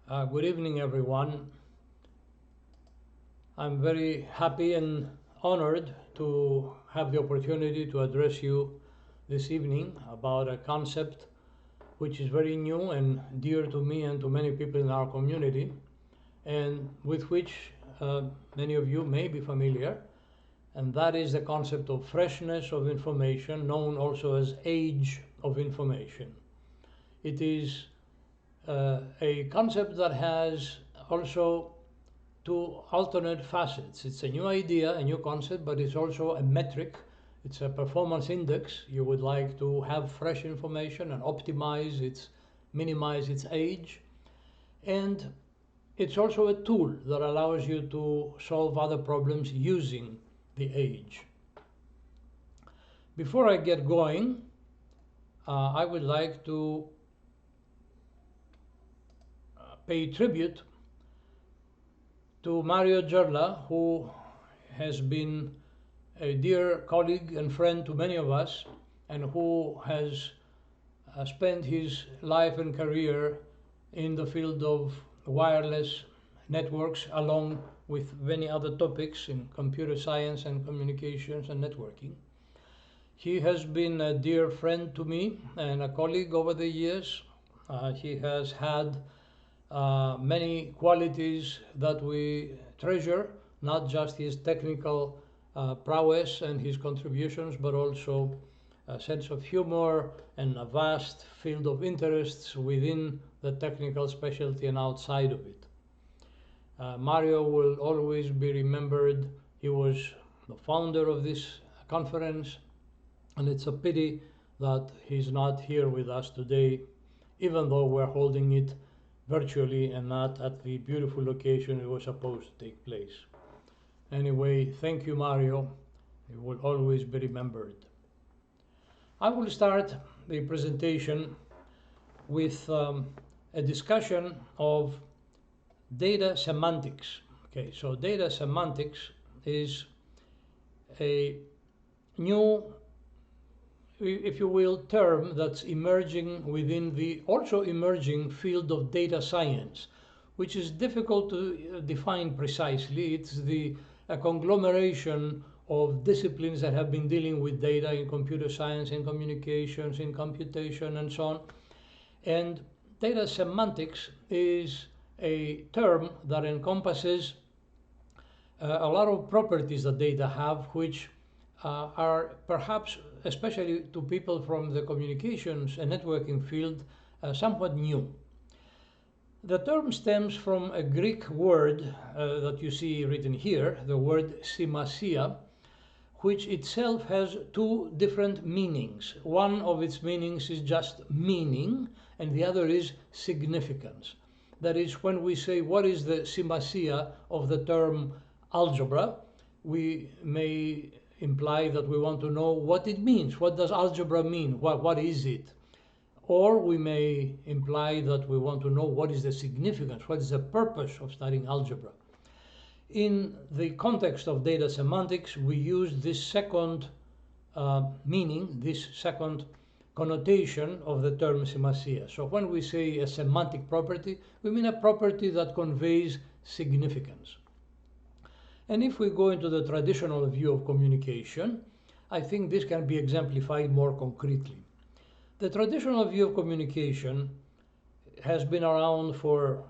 Good evening, everyone. I'm very happy and honored to have the opportunity to address you this evening about a concept which is very new and dear to me and to many people in our community, and with which many of you may be familiar, and that is the concept of freshness of information, known also as age of information. It is a concept that has also two alternate facets. It's a new idea, a new concept, but it's also a metric. It's a performance index. You would like to have fresh information and minimize its age. And it's also a tool that allows you to solve other problems using the age. Before I get going, I would like to pay tribute to Mario GERLA, who has been a dear colleague and friend to many of us, and who has spent his life and career in the field of wireless networks, along with many other topics in computer science and communications and networking. He has been a dear friend to me and a colleague over the years. He has had many qualities that we treasure, not just his technical prowess and his contributions, but also a sense of humor and a vast field of interests within the technical specialty and outside of it. Mario will always be remembered. He was the founder of this conference, and it's a pity that he's not here with us today, even though we're holding it virtually and not at the beautiful location it was supposed to take place. Anyway, thank you, Mario. You will always be remembered. I will start the presentation with a discussion of data semantics. Okay, so data semantics is a new, if you will, term that's emerging within the also emerging field of data science, which is difficult to define precisely. It's a conglomeration of disciplines that have been dealing with data in computer science, in communications, in computation, and so on. And data semantics is a term that encompasses a lot of properties that data have, which are perhaps, especially to people from the communications and networking field, somewhat new. The term stems from a Greek word that you see written here, the word simasia, which itself has two different meanings. One of its meanings is just meaning, and the other is significance. That is, when we say what is the simasia of the term algebra, we may imply that we want to know what it means. What does algebra mean? What is it? Or we may imply that we want to know what is the significance, what is the purpose of studying algebra. In the context of data semantics, we use this second meaning, this second connotation of the term simasia. So when we say a semantic property, we mean a property that conveys significance. And if we go into the traditional view of communication, I think this can be exemplified more concretely. The traditional view of communication has been around for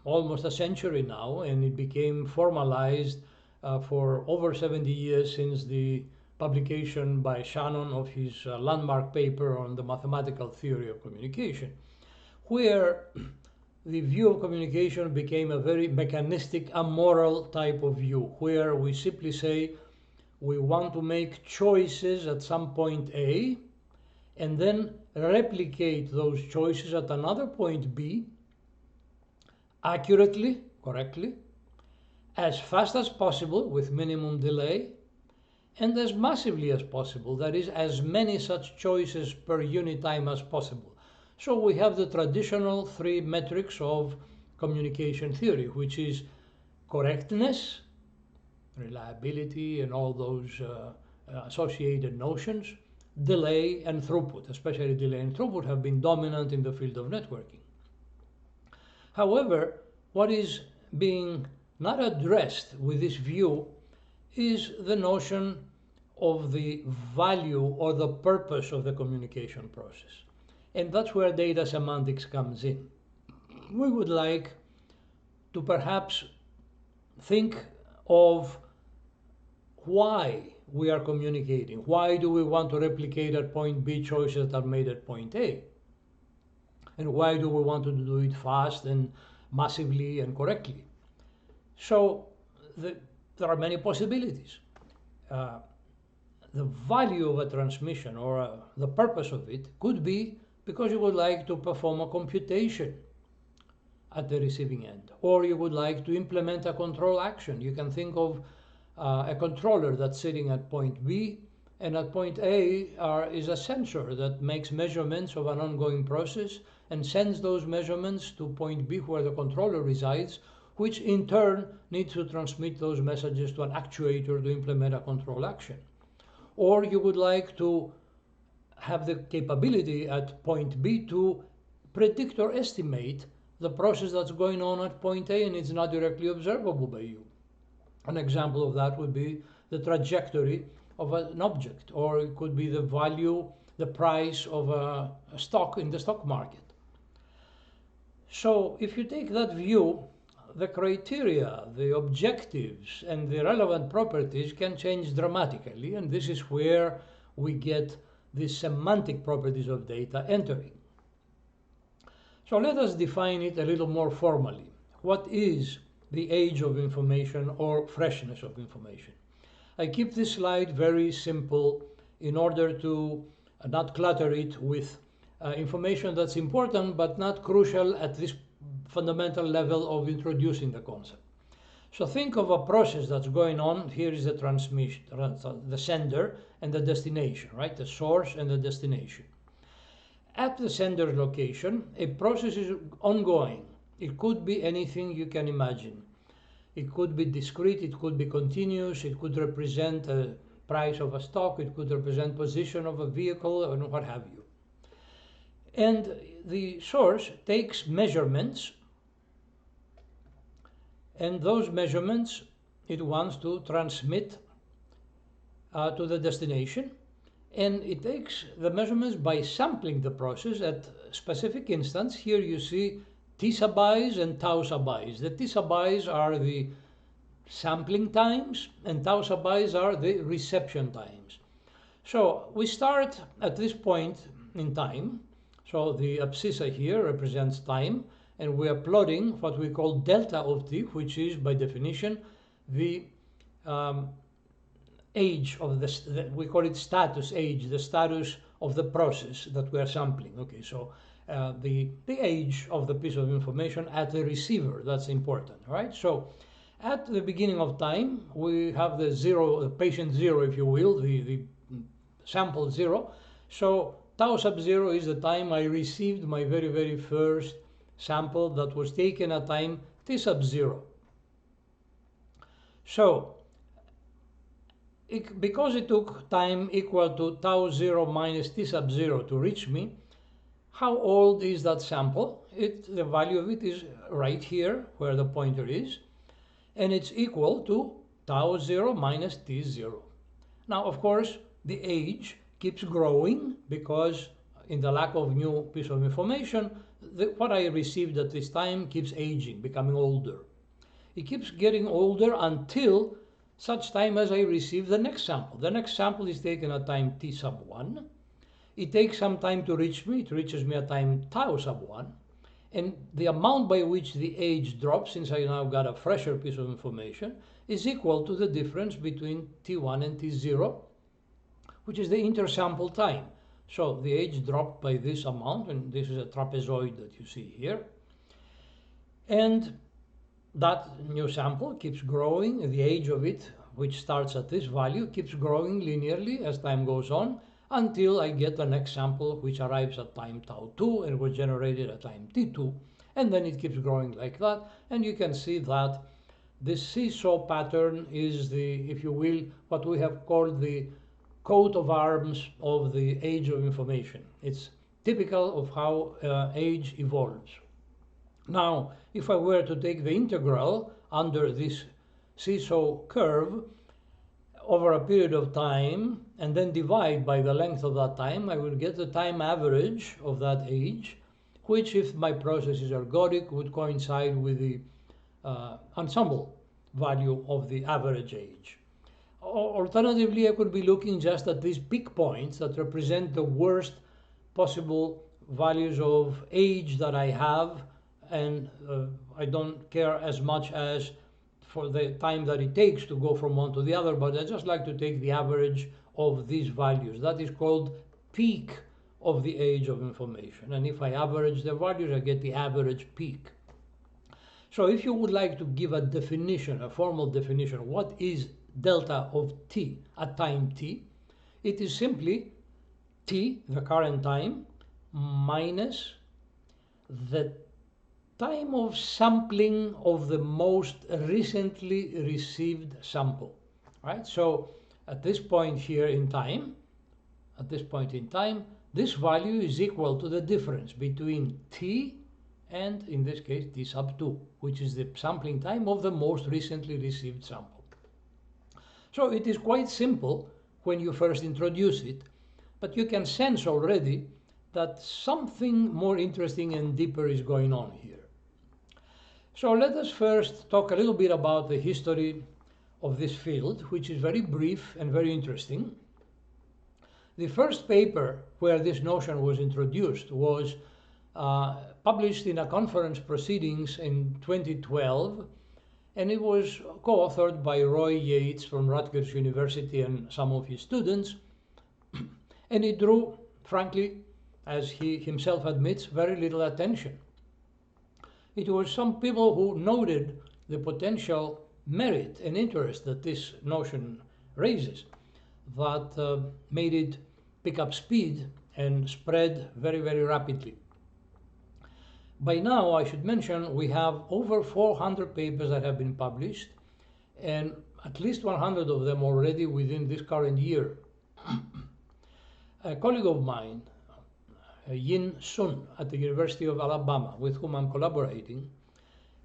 almost a century now, and it became formalized for over 70 years since the publication by Shannon of his landmark paper on the mathematical theory of communication, where the view of communication became a very mechanistic, amoral type of view, where we simply say we want to make choices at some point A, and then replicate those choices at another point B, accurately, correctly, as fast as possible with minimum delay, and as massively as possible, that is, as many such choices per unit time as possible. So we have the traditional three metrics of communication theory, which is correctness, reliability, and all those associated notions, delay and throughput. Especially delay and throughput have been dominant in the field of networking. However, what is being not addressed with this view is the notion of the value or the purpose of the communication process. And that's where data semantics comes in. We would like to perhaps think of why we are communicating. Why do we want to replicate at point B choices that are made at point A? And why do we want to do it fast and massively and correctly? So there are many possibilities. The value of a transmission or the purpose of it could be because you would like to perform a computation at the receiving end, or you would like to implement a control action. You can think of a controller that's sitting at point B, and at point A is a sensor that makes measurements of an ongoing process and sends those measurements to point B where the controller resides, which in turn needs to transmit those messages to an actuator to implement a control action. Or you would like to have the capability at point B to predict or estimate the process that's going on at point A and it's not directly observable by you. An example of that would be the trajectory of an object, or it could be the value, the price of a stock in the stock market. So if you take that view, the criteria, the objectives, and the relevant properties can change dramatically, and this is where we get the semantic properties of data entering. So let us define it a little more formally. What is the age of information or freshness of information? I keep this slide very simple in order to not clutter it with information that's important but not crucial at this fundamental level of introducing the concept. So think of a process that's going on. Here is the transmission, the sender and the destination, right? The source and the destination. At the sender's location, a process is ongoing. It could be anything you can imagine. It could be discrete, it could be continuous, it could represent a price of a stock, it could represent position of a vehicle, and what have you. And the source takes measurements, and those measurements it wants to transmit to the destination. And it takes the measurements by sampling the process at specific instance. Here you see T sub i's and tau sub i's. The T sub i's are the sampling times and tau sub i's are the reception times. So we start at this point in time. So the abscissa here represents time, and we are plotting what we call delta of t, which is by definition the age of we call it status age, the status of the process that we are sampling. Okay, so the age of the piece of information at the receiver, that's important, right? So at the beginning of time, we have the zero, the patient zero, if you will, the sample zero. So tau sub zero is the time I received my very, very first sample that was taken at time T sub zero. So because it took time equal to tau zero minus T sub zero to reach me, how old is that sample? The value of it is right here where the pointer is, and it's equal to tau zero minus T zero. Now, of course, the age keeps growing because in the lack of new piece of information, what I received at this time keeps aging, becoming older. It keeps getting older until such time as I receive the next sample. The next sample is taken at time T sub 1. It takes some time to reach me. It reaches me at time tau sub 1. And the amount by which the age drops, since I now got a fresher piece of information, is equal to the difference between T1 and T0, which is the intersample time. So the age dropped by this amount, and this is a trapezoid that you see here. And that new sample keeps growing. The age of it, which starts at this value, keeps growing linearly as time goes on until I get the next sample, which arrives at time tau 2 and was generated at time T2. And then it keeps growing like that. And you can see that this seesaw pattern is the, if you will, what we have called the coat of arms of the age of information. It's typical of how age evolves. Now, if I were to take the integral under this seesaw curve over a period of time and then divide by the length of that time, I will get the time average of that age, which, if my process is ergodic, would coincide with the ensemble value of the average age. Alternatively, I could be looking just at these peak points that represent the worst possible values of age that I have, and I don't care as much as for the time that it takes to go from one to the other, but I just like to take the average of these values. That is called peak of the age of information. And if I average the values, I get the average peak. So if you would like to give a definition, a formal definition, what is delta of t at time t? It is simply t, the current time, minus the time of sampling of the most recently received sample, right? So at this point here in time, this value is equal to the difference between t and, in this case, t sub 2, which is the sampling time of the most recently received sample. So it is quite simple when you first introduce it, but you can sense already that something more interesting and deeper is going on here. So let us first talk a little bit about the history of this field, which is very brief and very interesting. The first paper where this notion was introduced was published in a conference proceedings in 2012, and it was co-authored by Roy Yates from Rutgers University and some of his students, and it drew, frankly, as he himself admits, very little attention. It was some people who noted the potential merit and interest that this notion raises that made it pick up speed and spread very, very rapidly. By now, I should mention, we have over 400 papers that have been published, and at least 100 of them already within this current year. A colleague of mine, Yin Sun at the University of Alabama, with whom I'm collaborating,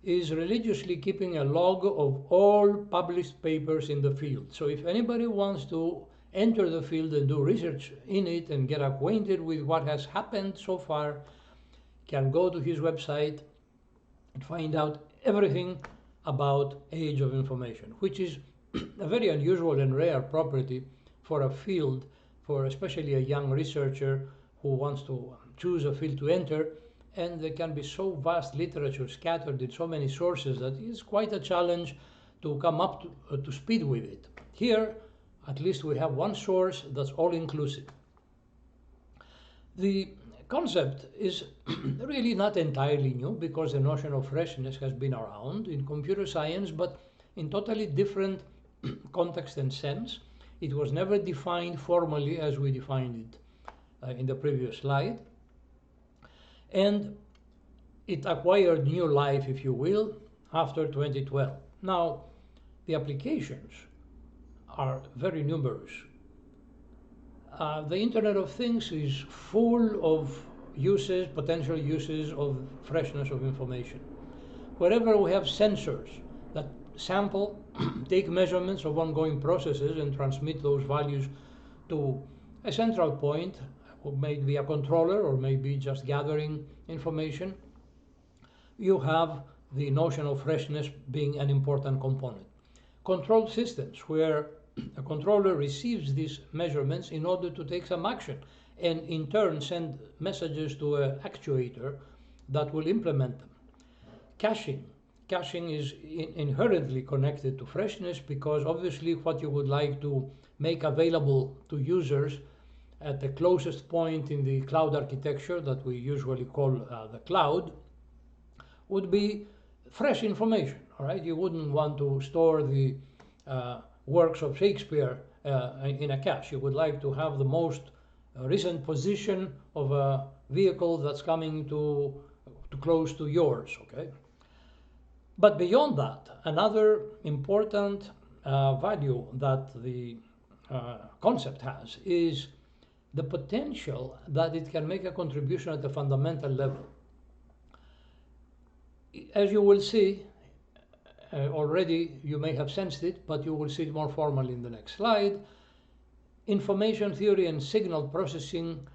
is religiously keeping a log of all published papers in the field. So if anybody wants to enter the field and do research in it and get acquainted with what has happened so far, can go to his website and find out everything about age of information, which is a very unusual and rare property for a field, for especially a young researcher who wants to choose a field to enter, and there can be so vast literature scattered in so many sources that it's quite a challenge to come up to speed with it. Here, at least we have one source that's all-inclusive. The concept is really not entirely new, because the notion of freshness has been around in computer science, but in totally different context and sense. It was never defined formally as we defined it in the previous slide, and it acquired new life, if you will, after 2012. Now, the applications are very numerous. The Internet of Things is full of uses, potential uses of freshness of information. Wherever we have sensors that sample, take measurements of ongoing processes and transmit those values to a central point, maybe a controller or maybe just gathering information, you have the notion of freshness being an important component. Control systems, where a controller receives these measurements in order to take some action and in turn send messages to an actuator that will implement them. Caching is inherently connected to freshness, because obviously what you would like to make available to users at the closest point in the cloud architecture that we usually call the cloud would be fresh information. All right, you wouldn't want to store the works of Shakespeare in a cache. You would like to have the most recent position of a vehicle that's coming to close to yours. Okay, but beyond that, another important value that the concept has is the potential that it can make a contribution at the fundamental level. As you will see, already you may have sensed it, but you will see it more formally in the next slide. Information theory and signal processing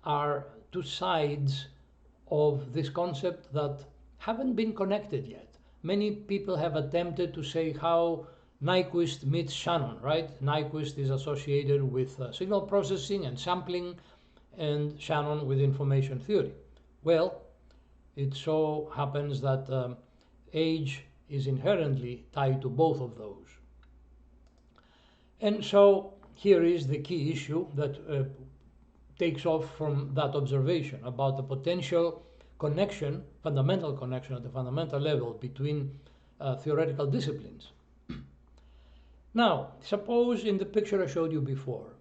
are two sides of this concept that haven't been connected yet. Many people have attempted to say how Nyquist meets Shannon, right? Nyquist is associated with signal processing and sampling, and Shannon with information theory. Well, it so happens that age is inherently tied to both of those. And so here is the key issue that takes off from that observation about the potential connection, fundamental connection at the fundamental level between theoretical disciplines. Now, suppose in the picture I showed you before,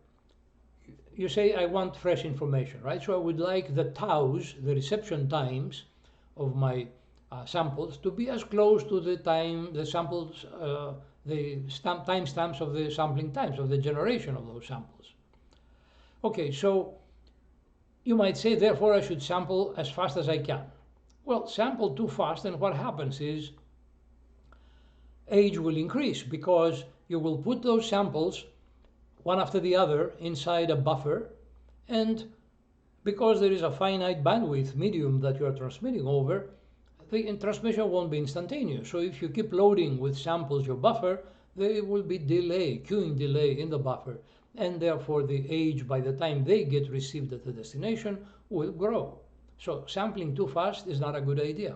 you say I want fresh information, right? So I would like the taus, the reception times of my samples, to be as close to the time, the samples, the timestamps of the sampling times, of the generation of those samples. Okay, so you might say, therefore, I should sample as fast as I can. Well, sample too fast, and what happens is age will increase because you will put those samples one after the other inside a buffer, and because there is a finite bandwidth medium that you are transmitting over, the transmission won't be instantaneous. So if you keep loading with samples your buffer, there will be delay, queuing delay in the buffer, and therefore the age by the time they get received at the destination will grow. So sampling too fast is not a good idea.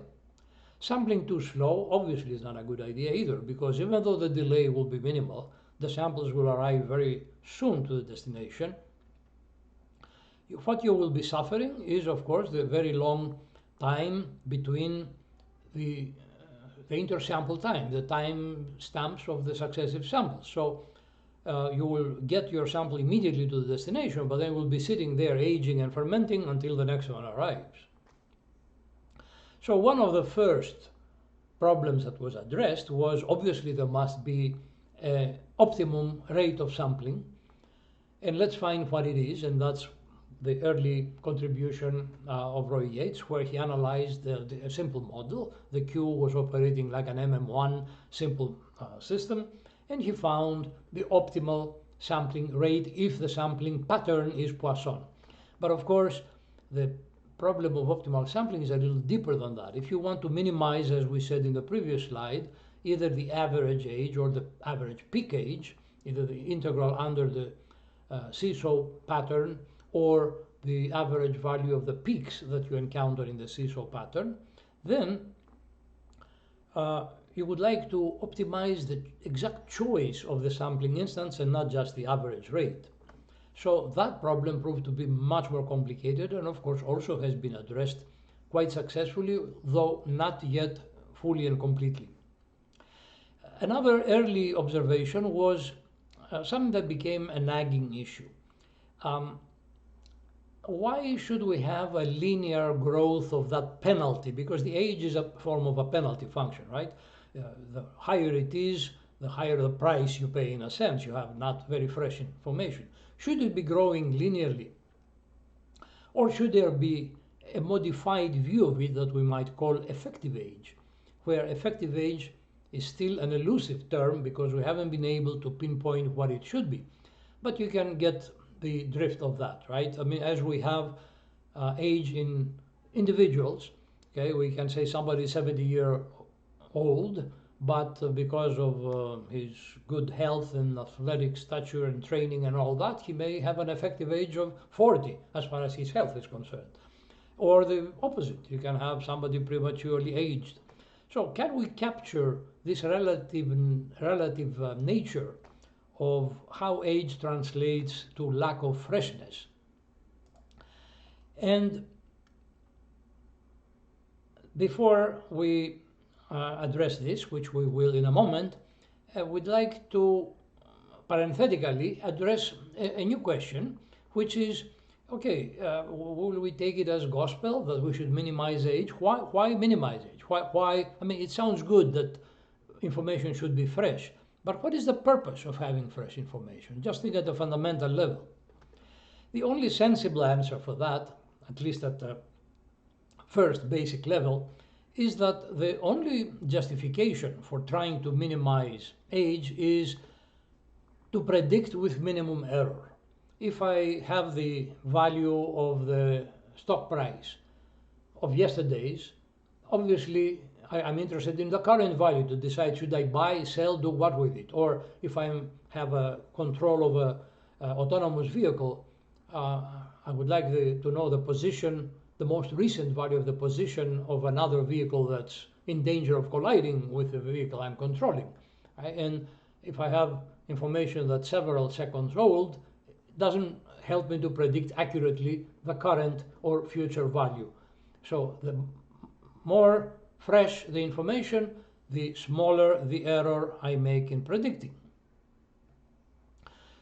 Sampling too slow obviously is not a good idea either, because even though the delay will be minimal, the samples will arrive very soon to the destination. What you will be suffering is, of course, the very long time between the intersample time, the time stamps of the successive samples. So you will get your sample immediately to the destination, but then will be sitting there aging and fermenting until the next one arrives. So one of the first problems that was addressed was obviously there must be an optimum rate of sampling, and let's find what it is, and that's the early contribution of Roy Yates, where he analyzed a simple model. The Q was operating like an MM1 simple system, and he found the optimal sampling rate if the sampling pattern is Poisson. But of course, the problem of optimal sampling is a little deeper than that. If you want to minimize, as we said in the previous slide, either the average age or the average peak age, either the integral under the seesaw pattern or the average value of the peaks that you encounter in the seesaw pattern, then you would like to optimize the exact choice of the sampling instance and not just the average rate. So that problem proved to be much more complicated, and of course also has been addressed quite successfully, though not yet fully and completely. Another early observation was something that became a nagging issue. Why should we have a linear growth of that penalty? Because the age is a form of a penalty function, right? The higher it is, the higher the price you pay in a sense. You have not very fresh information. Should it be growing linearly? Or should there be a modified view of it that we might call effective age, where effective age is still an elusive term because we haven't been able to pinpoint what it should be. But you can get the drift of that, right? I mean, as we have age in individuals, okay, we can say somebody is 70-year-old, but because of his good health and athletic stature and training and all that, he may have an effective age of 40 as far as his health is concerned. Or the opposite, you can have somebody prematurely aged. So can we capture this relative nature of how age translates to lack of freshness? And before we address this, which we will in a moment, I would like to parenthetically address a new question, which is, okay, will we take it as gospel that we should minimize age? Why minimize age? Why? I mean, it sounds good that information should be fresh, but what is the purpose of having fresh information? Just think at the fundamental level. The only sensible answer for that, at least at the first basic level, is that the only justification for trying to minimize age is to predict with minimum error. If I have the value of the stock price of yesterday's, obviously I'm interested in the current value to decide should I buy, sell, do what with it. Or if I have a control of a autonomous vehicle, I would like to know the position, the most recent value of the position of another vehicle that's in danger of colliding with the vehicle I'm controlling. Right? And if I have information that's several seconds old, it doesn't help me to predict accurately the current or future value. So the more fresh the information, the smaller the error I make in predicting.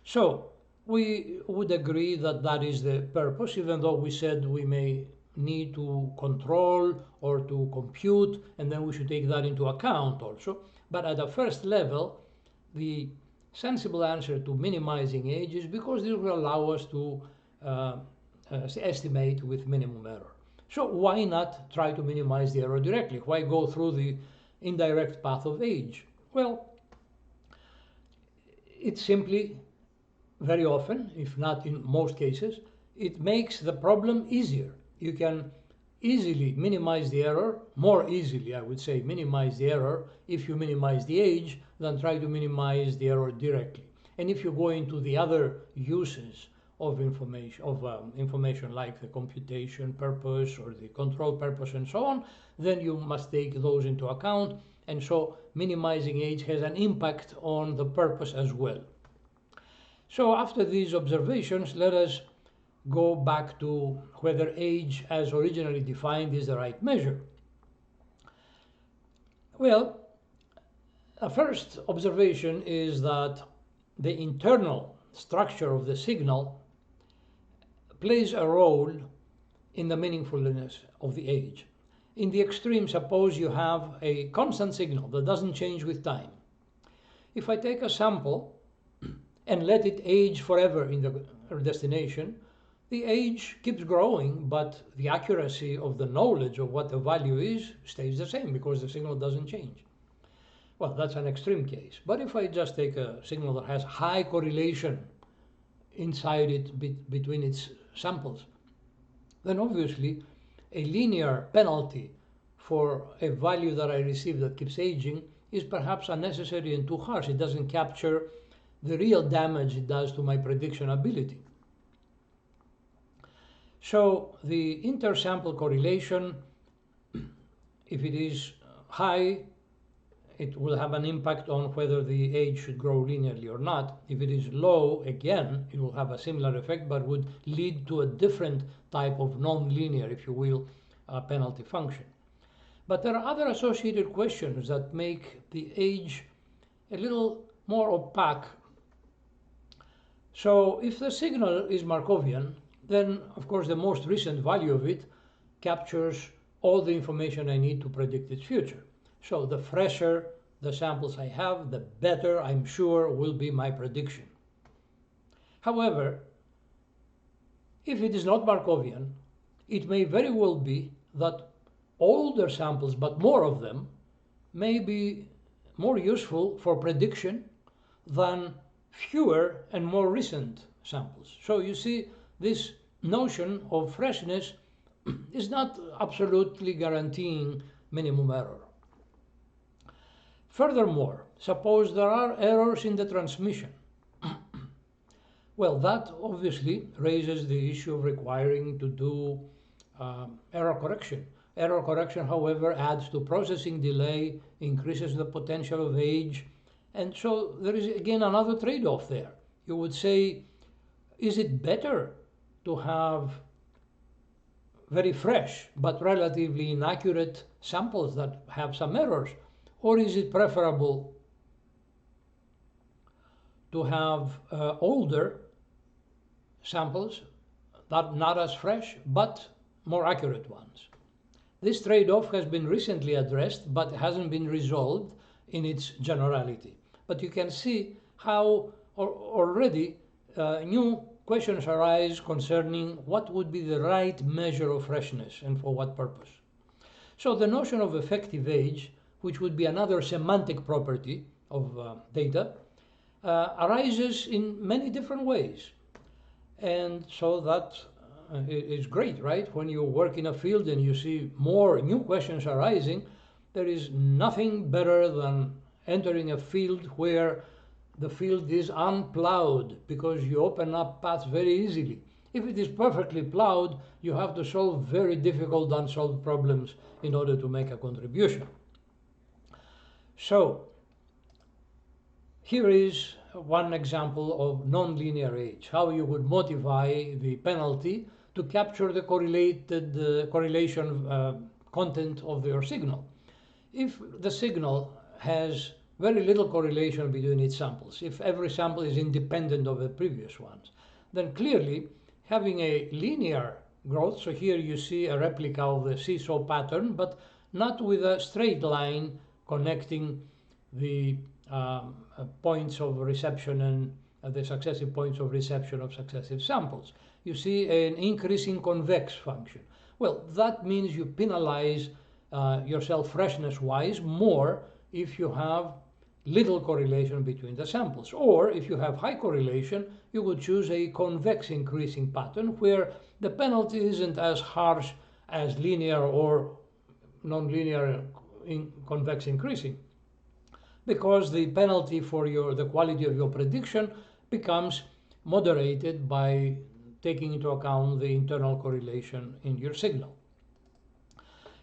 So we would agree that that is the purpose, even though we said we may need to control or to compute, and then we should take that into account also. But at the first level, the sensible answer to minimizing age is because this will allow us to estimate with minimum error. So why not try to minimize the error directly? Why go through the indirect path of age? Well, it's simply, very often, if not in most cases, it makes the problem easier. You can easily minimize the error, more easily I would say minimize the error if you minimize the age than try to minimize the error directly. And if you go into the other uses of information like the computation purpose or the control purpose and so on, then you must take those into account, and so minimizing age has an impact on the purpose as well. So after these observations, let us go back to whether age as originally defined is the right measure. Well, a first observation is that the internal structure of the signal plays a role in the meaningfulness of the age. In the extreme, suppose you have a constant signal that doesn't change with time. If I take a sample and let it age forever in the destination, the age keeps growing, but the accuracy of the knowledge of what the value is stays the same because the signal doesn't change. Well, that's an extreme case. But if I just take a signal that has high correlation inside it between its samples, then obviously a linear penalty for a value that I receive that keeps aging is perhaps unnecessary and too harsh. It doesn't capture the real damage it does to my prediction ability. So the intersample correlation, if it is high, it will have an impact on whether the age should grow linearly or not. If it is low, again, it will have a similar effect, but would lead to a different type of non-linear, if you will, penalty function. But there are other associated questions that make the age a little more opaque. So if the signal is Markovian, then of course the most recent value of it captures all the information I need to predict its future. So the fresher the samples I have, the better I'm sure will be my prediction. However, if it is not Markovian, it may very well be that older samples, but more of them, may be more useful for prediction than fewer and more recent samples. So you see, this notion of freshness is not absolutely guaranteeing minimum error. Furthermore, suppose there are errors in the transmission. Well, that obviously raises the issue of requiring to do error correction. Error correction, however, adds to processing delay, increases the potential of age, and so there is again another trade-off there. You would say, is it better to have very fresh but relatively inaccurate samples that have some errors, or is it preferable to have older samples that not as fresh but more accurate ones? This trade-off has been recently addressed but hasn't been resolved in its generality. But you can see how already new questions arise concerning what would be the right measure of freshness and for what purpose. So the notion of effective age, which would be another semantic property of data, arises in many different ways. And so that is great, right? When you work in a field and you see more new questions arising, there is nothing better than entering a field where the field is unplowed, because you open up paths very easily. If it is perfectly plowed, you have to solve very difficult unsolved problems in order to make a contribution. So here is one example of nonlinear age, how you would modify the penalty to capture the correlation content of your signal. If the signal has very little correlation between its samples, if every sample is independent of the previous ones, then clearly having a linear growth, so here you see a replica of the seesaw pattern, but not with a straight line connecting the points of reception and the successive points of reception of successive samples. You see an increasing convex function. Well, that means you penalize yourself freshness-wise more if you have little correlation between the samples. Or if you have high correlation, you would choose a convex increasing pattern where the penalty isn't as harsh as linear or nonlinear convex increasing, because the penalty for the quality of your prediction becomes moderated by taking into account the internal correlation in your signal.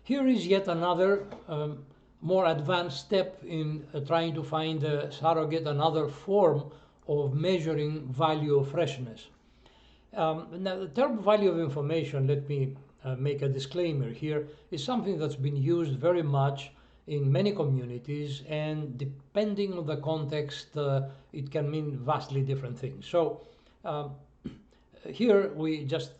Here is yet another more advanced step in trying to find a surrogate, another form of measuring value of freshness. Now, the term value of information, let me make a disclaimer here, is something that's been used very much in many communities, and depending on the context, it can mean vastly different things. So here we just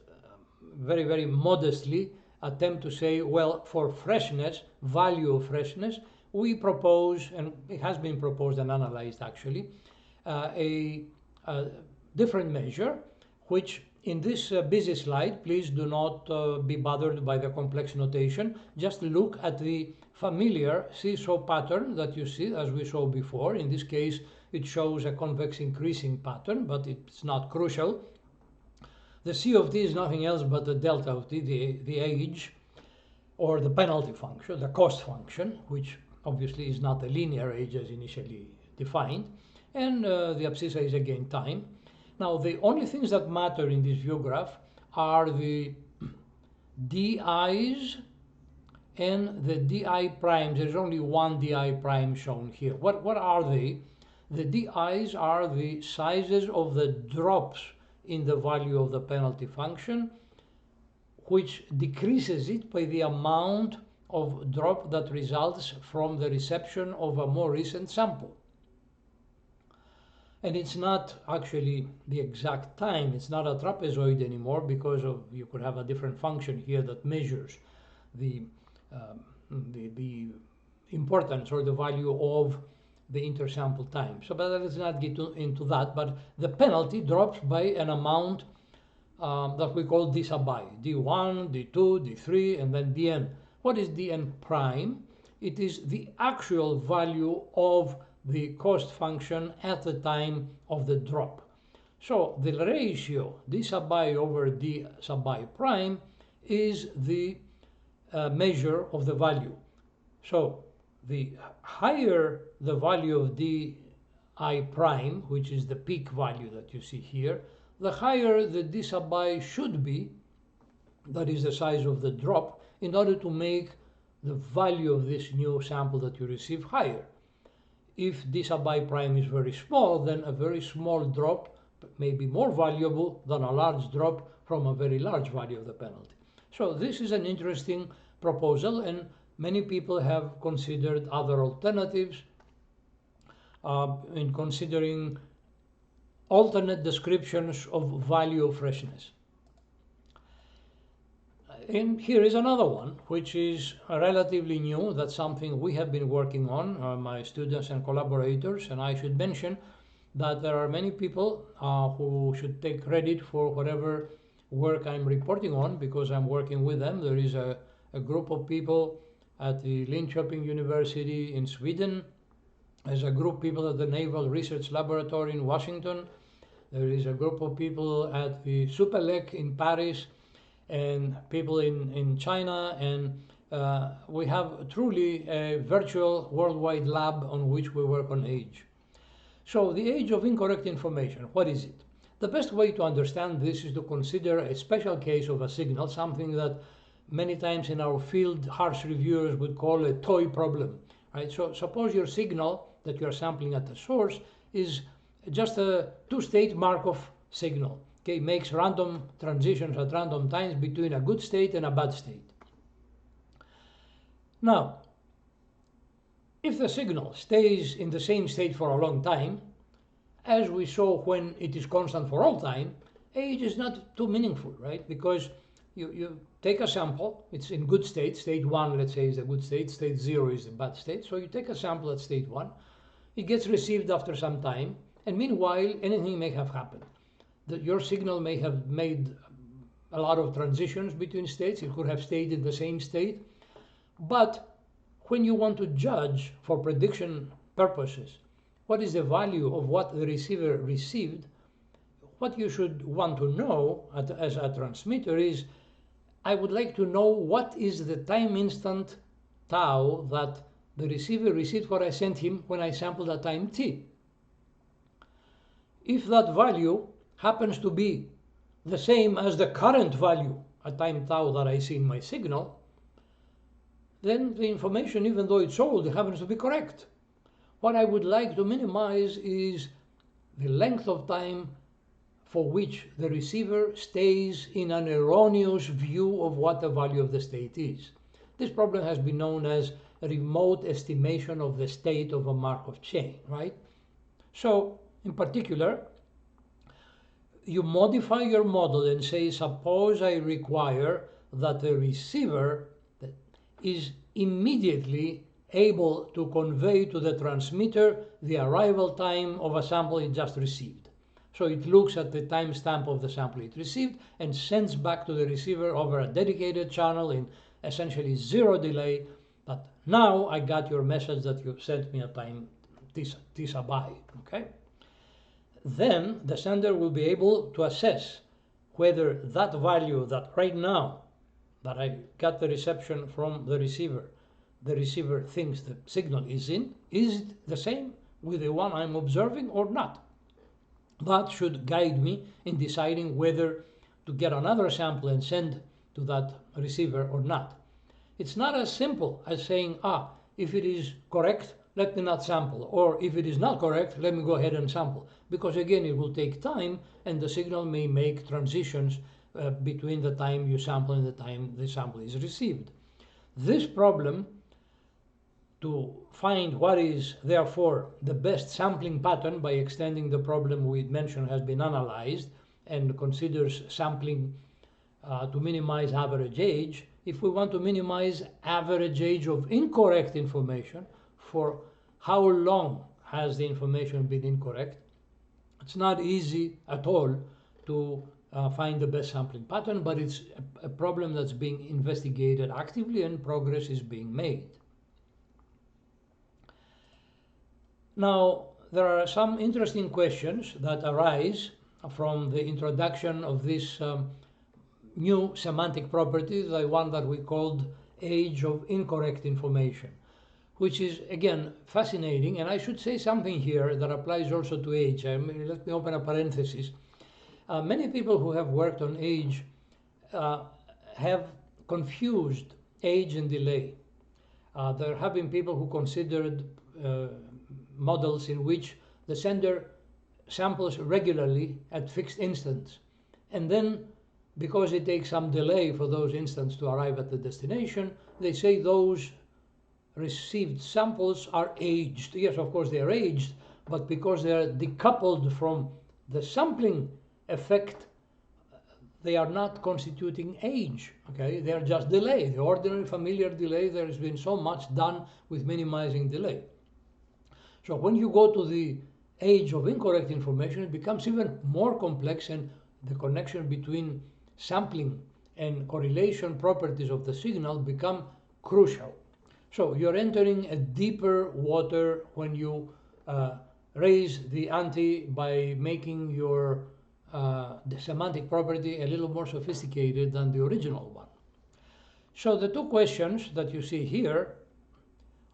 very, very modestly attempt to say, well, for freshness, value of freshness, we propose, and it has been proposed and analyzed actually, a different measure, which in this busy slide, please do not be bothered by the complex notation. Just look at the familiar seesaw pattern that you see, as we saw before. In this case, it shows a convex increasing pattern, but it's not crucial. The C of t is nothing else but the delta of t, the age, or the penalty function, the cost function, which obviously is not a linear age as initially defined, and the abscissa is again time. Now, the only things that matter in this view graph are the di's and the di primes. There's only one di prime shown here. What are they? The di's are the sizes of the drops in the value of the penalty function, which decreases it by the amount of drop that results from the reception of a more recent sample. And it's not actually the exact time, it's not a trapezoid anymore, because you could have a different function here that measures the importance or the value of the intersample time. So, but let's not get into that, but the penalty drops by an amount that we call d sub I, d1, d2, d3, and then dn. What is dn prime? It is the actual value of the cost function at the time of the drop. So the ratio d sub I over d sub I prime is the measure of the value. So the higher the value of d I prime, which is the peak value that you see here, the higher the d sub I should be, that is the size of the drop, in order to make the value of this new sample that you receive higher. If d sub I prime is very small, then a very small drop may be more valuable than a large drop from a very large value of the penalty. So this is an interesting proposal, and many people have considered other alternatives in considering alternate descriptions of value of freshness. And here is another one, which is relatively new. That's something we have been working on, my students and collaborators, and I should mention that there are many people who should take credit for whatever work I'm reporting on, because I'm working with them. There is a group of people at the Linköping University in Sweden. There's a group of people at the Naval Research Laboratory in Washington. There is a group of people at the Supélec in Paris, and people in China, and we have truly a virtual worldwide lab on which we work on age. So the age of incorrect information, what is it? The best way to understand this is to consider a special case of a signal, something that many times in our field harsh reviewers would call a toy problem, right? So suppose your signal that you are sampling at the source is just a two-state Markov signal. Okay, makes random transitions at random times between a good state and a bad state. Now, if the signal stays in the same state for a long time, as we saw when it is constant for all time, age is not too meaningful, right? Because you take a sample, it's in good state, state 1, let's say, is the good state, state 0 is the bad state. So you take a sample at state 1, it gets received after some time, and meanwhile, anything may have happened. Your signal may have made a lot of transitions between states, it could have stayed in the same state, but when you want to judge for prediction purposes what is the value of what the receiver received, what you should want to know as a transmitter is, I would like to know what is the time instant tau that the receiver received what I sent him when I sampled at time t. If that value happens to be the same as the current value at time tau that I see in my signal, then the information, even though it's old, it happens to be correct. What I would like to minimize is the length of time for which the receiver stays in an erroneous view of what the value of the state is. This problem has been known as remote estimation of the state of a Markov chain, right? So, in particular, you modify your model and say, suppose I require that the receiver is immediately able to convey to the transmitter the arrival time of a sample it just received. So it looks at the timestamp of the sample it received and sends back to the receiver over a dedicated channel in essentially zero delay that now I got your message that you sent me at time this by, okay? Then the sender will be able to assess whether that value that right now that I got the reception from the receiver thinks the signal is in, is it the same with the one I'm observing or not? That should guide me in deciding whether to get another sample and send to that receiver or not. It's not as simple as saying, if it is correct, let me not sample, or if it is not correct, let me go ahead and sample. Because again, it will take time and the signal may make transitions between the time you sample and the time the sample is received. This problem, to find what is therefore the best sampling pattern by extending the problem we mentioned, has been analyzed and considers sampling to minimize average age. If we want to minimize average age of incorrect information, for how long has the information been incorrect, it's not easy at all to find the best sampling pattern, but it's a problem that's being investigated actively and progress is being made. Now, there are some interesting questions that arise from the introduction of this new semantic property, the one that we called age of incorrect information, which is, again, fascinating. And I should say something here that applies also to age. Let me open a parenthesis. Many people who have worked on age have confused age and delay. There have been people who considered models in which the sender samples regularly at fixed instants, and then because it takes some delay for those instants to arrive at the destination, they say those received samples are aged. Yes, of course they are aged, but because they are decoupled from the sampling effect, they are not constituting age, okay? They are just delay, the ordinary familiar delay. There has been so much done with minimizing delay. So when you go to the age of incorrect information, it becomes even more complex, and the connection between sampling and correlation properties of the signal become crucial. So you're entering a deeper water when you raise the ante by making your the semantic property a little more sophisticated than the original one. So the two questions that you see here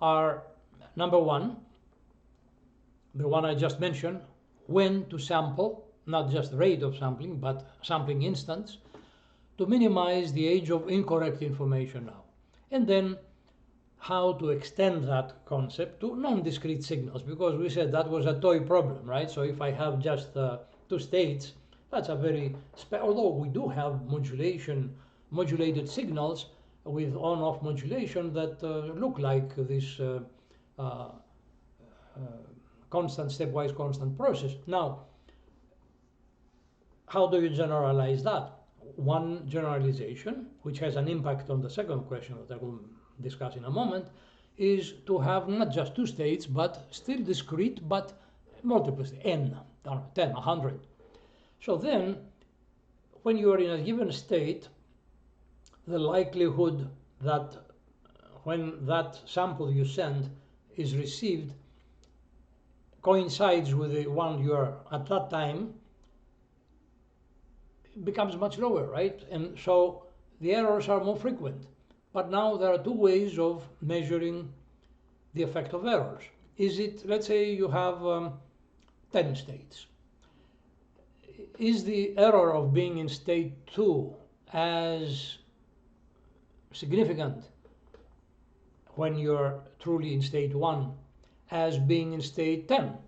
are, number one, the one I just mentioned, when to sample, not just rate of sampling, but sampling instance, to minimize the age of incorrect information now. And then how to extend that concept to non-discrete signals, because we said that was a toy problem, right? So if I have just two states, that's a very, although we do have modulated signals with on-off modulation that look like this constant, stepwise constant process. Now, how do you generalize that? One generalization, which has an impact on the second question that I will discuss in a moment, is to have not just two states, but still discrete, but multiple states, n, 10, 100. So then, when you are in a given state, the likelihood that when that sample you send is received coincides with the one you are at that time becomes much lower, right? And so the errors are more frequent. But now there are two ways of measuring the effect of errors. Is it, let's say you have 10 states. Is the error of being in state 2 as significant when you're truly in state 1 as being in state 10?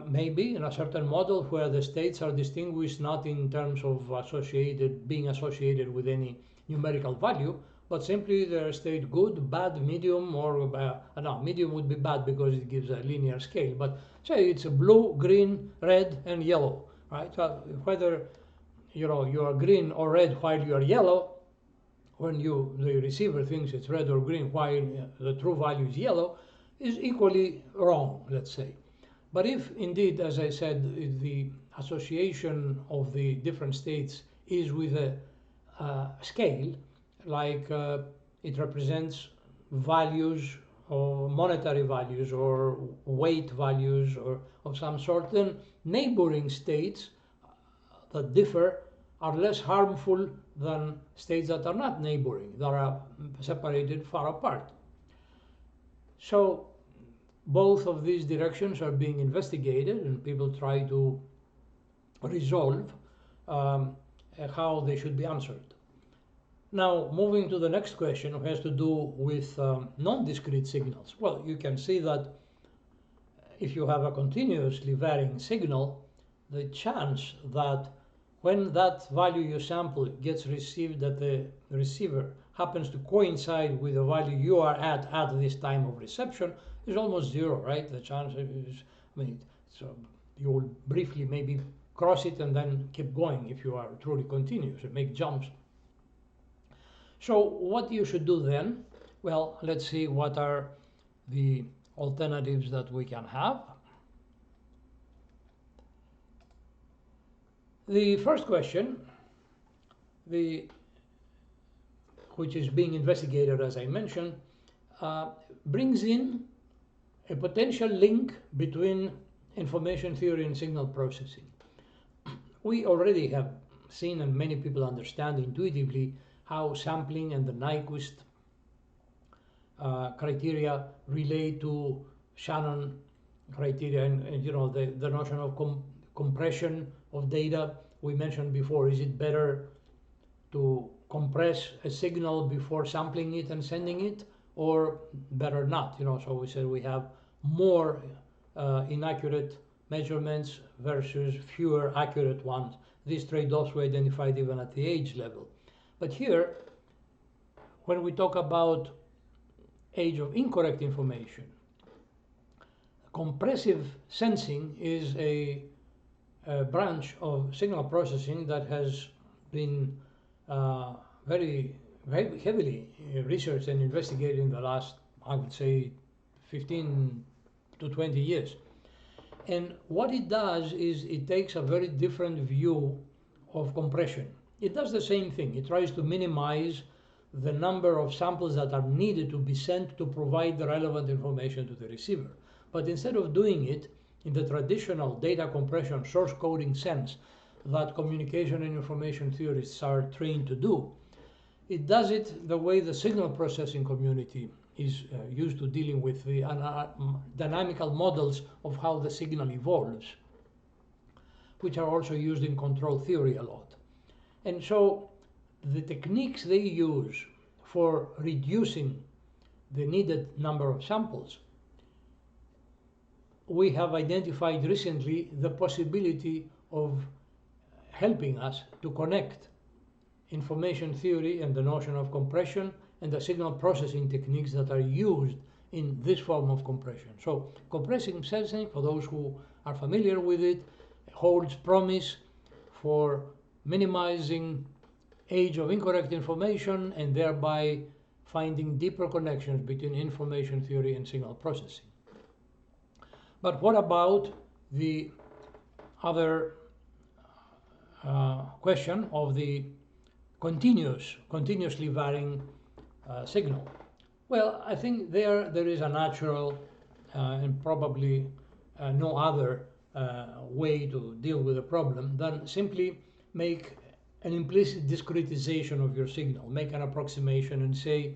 Maybe in a certain model where the states are distinguished not in terms of being associated with any numerical value, but simply they're state good, bad, medium, or no, medium would be bad because it gives a linear scale, but say it's a blue, green, red, and yellow, right? Whether you are green or red while you are yellow, when the receiver thinks it's red or green while the true value is yellow, is equally wrong, let's say. But if indeed, as I said, the association of the different states is with a scale, like it represents values or monetary values or weight values or of some sort, then neighboring states that differ are less harmful than states that are not neighboring, that are separated far apart. So both of these directions are being investigated, and people try to resolve how they should be answered. Now, moving to the next question, which has to do with non-discrete signals. Well, you can see that if you have a continuously varying signal, the chance that when that value you sample gets received at the receiver happens to coincide with the value you are at this time of reception is almost zero, right? The chance is, so you will briefly maybe cross it and then keep going if you are truly continuous and make jumps. So what you should do then? Well, let's see what are the alternatives that we can have. The first question, which is being investigated, as I mentioned, brings in a potential link between information theory and signal processing. We already have seen, and many people understand intuitively, how sampling and the Nyquist criteria relate to Shannon criteria, and the notion of compression of data we mentioned before. Is it better to compress a signal before sampling it and sending it, or better not? So we said we have more inaccurate measurements versus fewer accurate ones. These trade-offs were identified even at the age level. But here, when we talk about age of incorrect information, compressive sensing is a branch of signal processing that has been very heavily researched and investigated in the last, I would say, 15 to 20 years. And what it does is it takes a very different view of compression. It does the same thing. It tries to minimize the number of samples that are needed to be sent to provide the relevant information to the receiver. But instead of doing it in the traditional data compression source coding sense that communication and information theorists are trained to do, it does it the way the signal processing community is used to dealing with the dynamical models of how the signal evolves, which are also used in control theory a lot. And so the techniques they use for reducing the needed number of samples, we have identified recently the possibility of helping us to connect information theory and the notion of compression and the signal processing techniques that are used in this form of compression. So compressive sensing, for those who are familiar with it, holds promise for minimizing age of incorrect information and thereby finding deeper connections between information theory and signal processing. But what about the other question of the continuously varying signal? Well, I think there is a natural and probably no other way to deal with the problem than simply make an implicit discretization of your signal, make an approximation and say,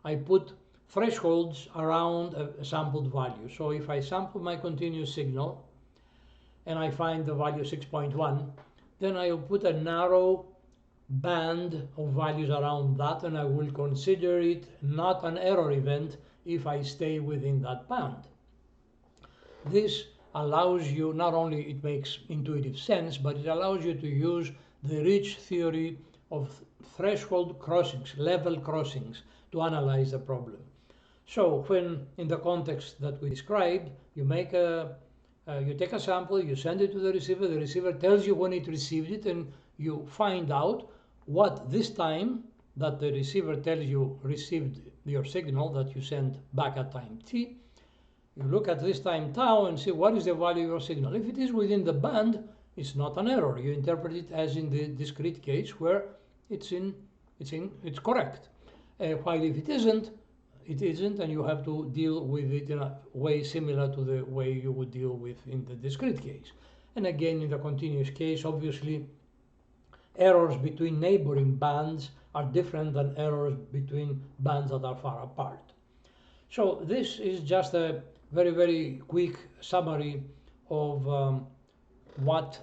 I put thresholds around a sampled value. So if I sample my continuous signal and I find the value 6.1, then I will put a narrow band of values around that, and I will consider it not an error event if I stay within that band. This allows you, not only it makes intuitive sense, but it allows you to use the rich theory of threshold crossings, level crossings, to analyze the problem. So when in the context that we described, you make you take a sample, you send it to the receiver tells you when it received it, and you find out what this time that the receiver tells you received your signal that you sent back at time t. You look at this time tau and see what is the value of your signal. If it is within the band, it's not an error. You interpret it as in the discrete case where it's correct. While if it isn't, and you have to deal with it in a way similar to the way you would deal with in the discrete case. And again, in the continuous case, obviously, errors between neighboring bands are different than errors between bands that are far apart. So this is just a very, very quick summary of what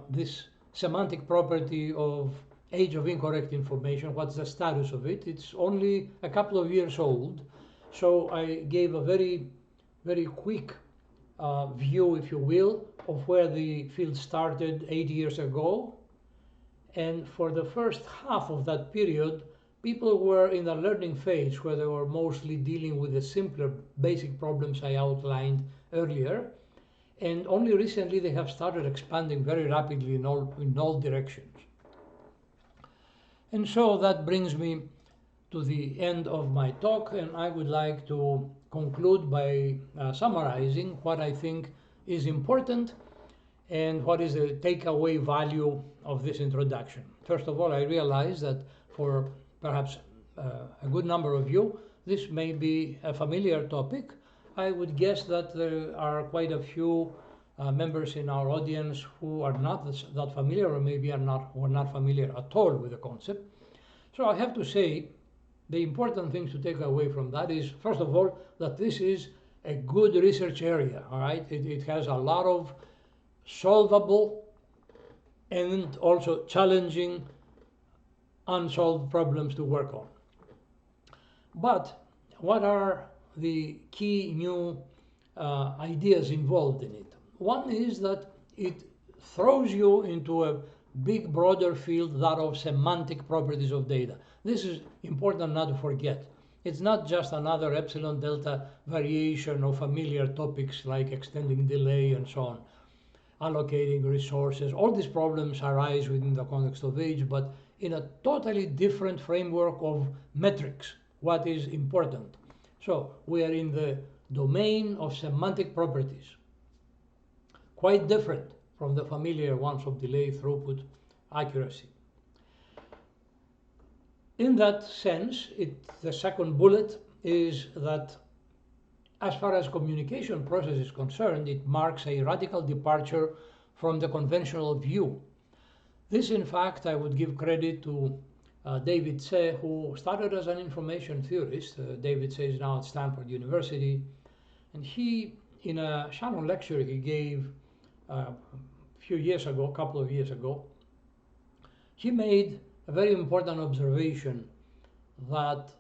this semantic property of age of incorrect information, what's the status of it. It's only a couple of years old, so I gave a very, very quick view, if you will, of where the field started 8 years ago. And for the first half of that period, people were in the learning phase where they were mostly dealing with the simpler basic problems I outlined earlier. And only recently they have started expanding very rapidly in all directions. And so that brings me to the end of my talk, and I would like to conclude by summarizing what I think is important and what is the takeaway value of this introduction. First of all, I realize that for perhaps a good number of you, this may be a familiar topic. I would guess that there are quite a few members in our audience who are not that familiar, or maybe are not familiar at all with the concept. So I have to say, the important thing to take away from that is, first of all, that this is a good research area, all right? It has a lot of solvable and also challenging unsolved problems to work on. But what are the key new ideas involved in it? One is that it throws you into a big, broader field, that of semantic properties of data. This is important not to forget. It's not just another epsilon delta variation of familiar topics like extending delay and so on, allocating resources. All these problems arise within the context of age, but in a totally different framework of metrics, what is important. So we are in the domain of semantic properties, quite different from the familiar ones of delay, throughput, accuracy. In that sense, the second bullet is that as far as communication process is concerned, it marks a radical departure from the conventional view. This, in fact, I would give credit to David Tse, who started as an information theorist. David Tse is now at Stanford University, and he, in a Shannon lecture he gave a couple of years ago, he made a very important observation that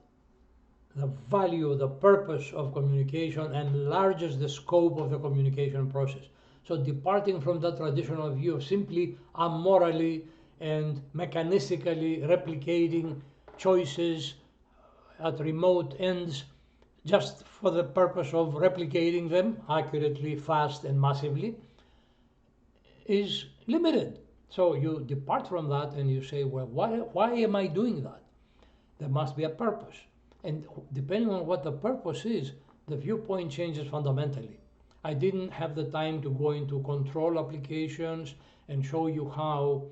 the value, the purpose of communication enlarges the scope of the communication process. So departing from the traditional view of simply amorally and mechanistically replicating choices at remote ends just for the purpose of replicating them accurately, fast, and massively is limited. So you depart from that and you say, well, why am I doing that? There must be a purpose. And depending on what the purpose is, the viewpoint changes fundamentally. I didn't have the time to go into control applications and show you how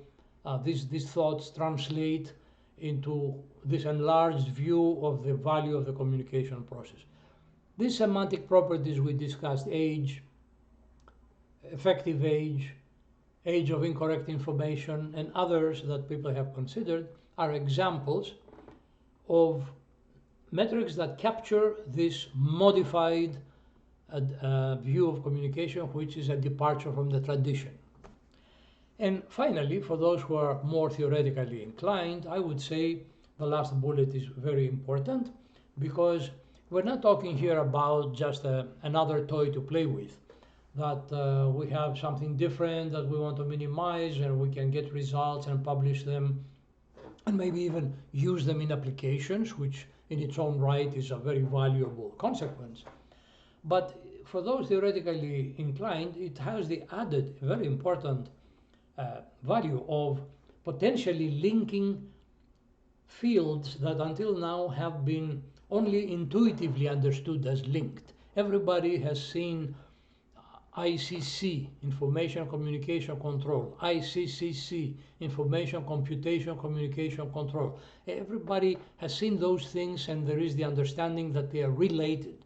these thoughts translate into this enlarged view of the value of the communication process. These semantic properties we discussed, age, effective age, age of incorrect information, and others that people have considered are examples of metrics that capture this modified view of communication, which is a departure from the tradition. And finally, for those who are more theoretically inclined, I would say the last bullet is very important, because we're not talking here about just another toy to play with, that we have something different that we want to minimize and we can get results and publish them and maybe even use them in applications, which in its own right is a very valuable consequence. But for those theoretically inclined, it has the added, very important value of potentially linking fields that until now have been only intuitively understood as linked. Everybody has seen ICC, Information Communication Control, ICCC, Information Computation Communication Control. Everybody has seen those things, and there is the understanding that they are related.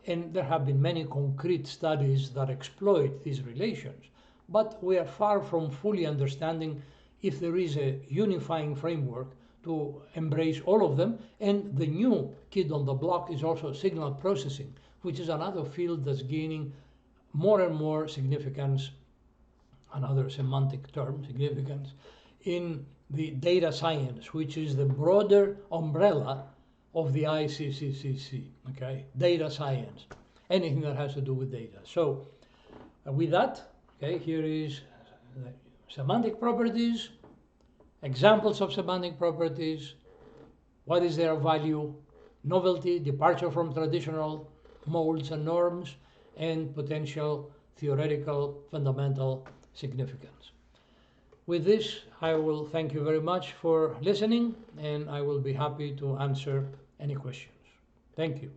And there have been many concrete studies that exploit these relations. But we are far from fully understanding if there is a unifying framework to embrace all of them. And the new kid on the block is also signal processing, which is another field that's gaining more and more significance, another semantic term, significance, in the data science, which is the broader umbrella of the ICCCC, okay? Data science, anything that has to do with data. So with that, okay, here is semantic properties, examples of semantic properties, what is their value, novelty, departure from traditional molds and norms, and potential theoretical fundamental significance. With this, I will thank you very much for listening, and I will be happy to answer any questions. Thank you.